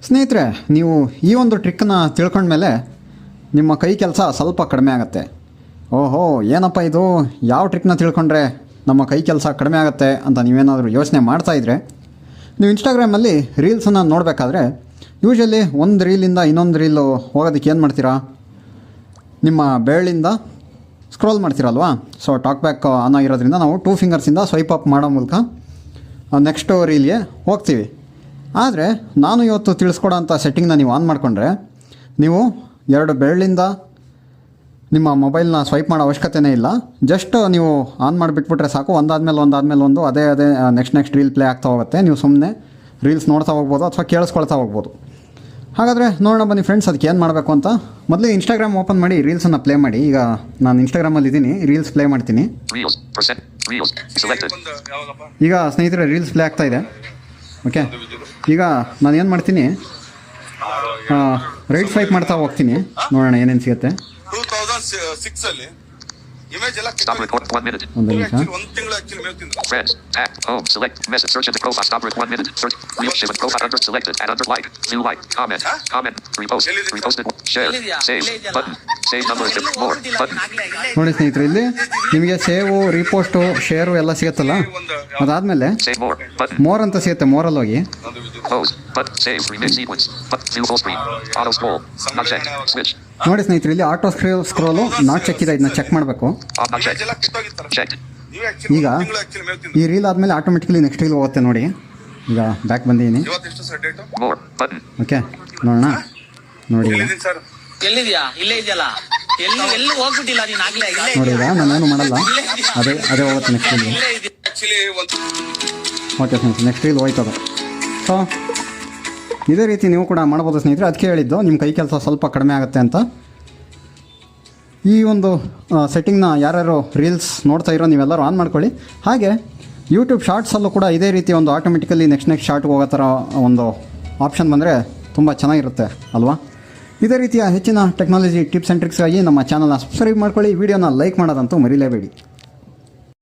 ಸ್ನೇಹಿತರೆ, ನೀವು ಈ ಒಂದು ಟ್ರಿಕ್ಕನ್ನು ತಿಳ್ಕೊಂಡ್ಮೇಲೆ ನಿಮ್ಮ ಕೈ ಕೆಲಸ ಸ್ವಲ್ಪ ಕಡಿಮೆ ಆಗುತ್ತೆ. ಓಹೋ, ಏನಪ್ಪ ಇದು, ಯಾವ ಟ್ರಿಕ್ನ ತಿಳ್ಕೊಂಡ್ರೆ ನಮ್ಮ ಕೈ ಕೆಲಸ ಕಡಿಮೆ ಆಗುತ್ತೆ ಅಂತ ನೀವೇನಾದರೂ ಯೋಚನೆ ಮಾಡ್ತಾಯಿದ್ರೆ, ನೀವು ಇನ್ಸ್ಟಾಗ್ರಾಮಲ್ಲಿ ರೀಲ್ಸನ್ನು ನೋಡಬೇಕಾದ್ರೆ ಯೂಶ್ವಲಿ ಒಂದು ರೀಲಿಂದ ಇನ್ನೊಂದು ರೀಲು ಹೋಗೋದಕ್ಕೆ ಏನು ಮಾಡ್ತೀರಾ, ನಿಮ್ಮ ಬೆರಳಿಂದ ಸ್ಕ್ರೋಲ್ ಮಾಡ್ತೀರಲ್ವಾ. ಸೊ ಟಾಕ್ ಬ್ಯಾಕ್ ಆನ್ ಆಗಿರೋದ್ರಿಂದ ನಾವು 2 ಫಿಂಗರ್ಸಿಂದ ಸ್ವೈಪ್ ಅಪ್ ಮಾಡೋ ಮೂಲಕ ನೆಕ್ಸ್ಟ್ ರೀಲ್ಗೆ ಹೋಗ್ತೀವಿ. ಆದರೆ ನಾನು ಇವತ್ತು ತಿಳಿಸ್ಕೊಡೋ ಅಂಥ ಸೆಟ್ಟಿಂಗ್ನ ನೀವು ಆನ್ ಮಾಡಿಕೊಂಡ್ರೆ ನೀವು 2 ಬೆರಳಿಂದ ನಿಮ್ಮ ಮೊಬೈಲ್ನ ಸ್ವೈಪ್ ಮಾಡೋ ಅವಶ್ಯಕತೆಯೇ ಇಲ್ಲ. ಜಸ್ಟ್ ನೀವು ಆನ್ ಮಾಡಿಬಿಟ್ಬಿಟ್ರೆ ಸಾಕು, ಒಂದಾದ್ಮೇಲೆ ಒಂದು ಅದೇ ನೆಕ್ಸ್ಟ್ ರೀಲ್ ಪ್ಲೇ ಆಗ್ತಾ ಹೋಗುತ್ತೆ. ನೀವು ಸುಮ್ಮನೆ ರೀಲ್ಸ್ ನೋಡ್ತಾ ಹೋಗ್ಬೋದು ಅಥವಾ ಕೇಳಿಸ್ಕೊಳ್ತಾ ಹೋಗ್ಬೋದು. ಹಾಗಾದರೆ ನೋಡೋಣ ಬನ್ನಿ ಫ್ರೆಂಡ್ಸ್, ಅದಕ್ಕೆ ಏನು ಮಾಡಬೇಕು ಅಂತ. ಮೊದಲೇ ಇನ್ಸ್ಟಾಗ್ರಾಮ್ ಓಪನ್ ಮಾಡಿ ರೀಲ್ಸನ್ನು ಪ್ಲೇ ಮಾಡಿ. ಈಗ ನಾನು ಇನ್ಸ್ಟಾಗ್ರಾಮಲ್ಲಿ ಇದ್ದೀನಿ, ರೀಲ್ಸ್ ಪ್ಲೇ ಮಾಡ್ತೀನಿ. ಈಗ ಸ್ನೇಹಿತರೆ ರೀಲ್ಸ್ ಪ್ಲೇ ಆಗ್ತಾ ಇದೆ. ಓಕೆ, ಈಗ ನಾನು ಏನು ಮಾಡ್ತೀನಿ, ರೈಟ್ ಸ್ವೈಪ್ ಮಾಡ್ತಾ ಹೋಗ್ತೀನಿ, ನೋಡೋಣ ಏನೇನು ಸಿಗುತ್ತೆ. 2006 Stop record 1 minute. ಒಂದು ನಿಮಿಷ. Friends, tag, home, select, message, search into profile, stop record 1 minute, search, real shift, profile under selected, and under like, new like, comment, repost, reposted, share, save, button, save number, more, button. ನೋಡಿ ಸ್ನೇಹಿತರೆ, ಇಲ್ಲಿ ನಿಮಗೆ ಸೇವು, ರಿಪೋಸ್ಟು, share ಎಲ್ಲ ಸಿಗುತ್ತಲ್ಲ, ಅದಾದಮೇಲೆ more ಅಂತ ಸಿಗುತ್ತೆ. ಮೋರಲ್ಲಿ ಹೋಗಿ ನೋಡಿ ಸ್ನೇಹಿತರೆ, ಇಲ್ಲಿ ಆಟೋ ಸ್ಕ್ರೋಲು ನಾಟ್ ಚೆಕ್ ಇದೆ, ಇದನ್ನ ಚೆಕ್ ಮಾಡಬೇಕು. ಈಗ ಈ ರೀಲ್ ಆದಮೇಲೆ ಆಟೋಮೆಟಿಕಲಿ ನೆಕ್ಸ್ಟ್ ರೀಲ್ ಹೋಗುತ್ತೆ ನೋಡಿ. ಈಗ ಬ್ಯಾಕ್ ಬಂದಿದ್ದೀನಿ. ಓಕೆ, ನೋಡೋಣ. ನೋಡಿ ನೋಡಿ, ಈಗ ನಾನೇನು ಮಾಡಲ್ಲ, ಅದೇ ಹೋಗುತ್ತೆ ನೆಕ್ಸ್ಟ್ ರೀಲ್. ಓಕೆ ಸ್ನೇಹಿತರೆ, ನೆಕ್ಸ್ಟ್ ರೀಲ್ ಹೋಯ್ತದ. ಸೊ ಇದೇ ರೀತಿ ನೀವು ಕೂಡ ಮಾಡ್ಬೋದು ಸ್ನೇಹಿತರೆ. ಅದಕ್ಕೆ ಹೇಳಿದ್ದು ನಿಮ್ಮ ಕೈ ಕೆಲಸ ಸ್ವಲ್ಪ ಕಡಿಮೆ ಆಗುತ್ತೆ ಅಂತ. ಈ ಒಂದು ಸೆಟ್ಟಿಂಗ್ನ ಯಾರ್ಯಾರು ರೀಲ್ಸ್ ನೋಡ್ತಾ ಇರೋ ನೀವೆಲ್ಲರೂ ಆನ್ ಮಾಡ್ಕೊಳ್ಳಿ. ಹಾಗೆ ಯೂಟ್ಯೂಬ್ ಶಾರ್ಟ್ಸಲ್ಲೂ ಕೂಡ ಇದೇ ರೀತಿ ಒಂದು ಆಟೋಮೆಟಿಕಲಿ ನೆಕ್ಸ್ಟ್ ಶಾರ್ಟ್ಗೆ ಹೋಗೋ ಥರ ಒಂದು ಆಪ್ಷನ್ ಬಂದರೆ ತುಂಬ ಚೆನ್ನಾಗಿರುತ್ತೆ ಅಲ್ವಾ. ಇದೇ ರೀತಿಯ ಹೆಚ್ಚಿನ ಟೆಕ್ನಾಲಜಿ ಟಿಪ್ಸ್ ಆ್ಯಂಡ್ ಟ್ರಿಕ್ಸ್ಗಾಗಿ ನಮ್ಮ ಚಾನಲ್ನ ಸಬ್ಸ್ಕ್ರೈಬ್ ಮಾಡ್ಕೊಳ್ಳಿ. ವಿಡಿಯೋನ ಲೈಕ್ ಮಾಡೋದಂತೂ ಮರಿಲೇಬೇಡಿ.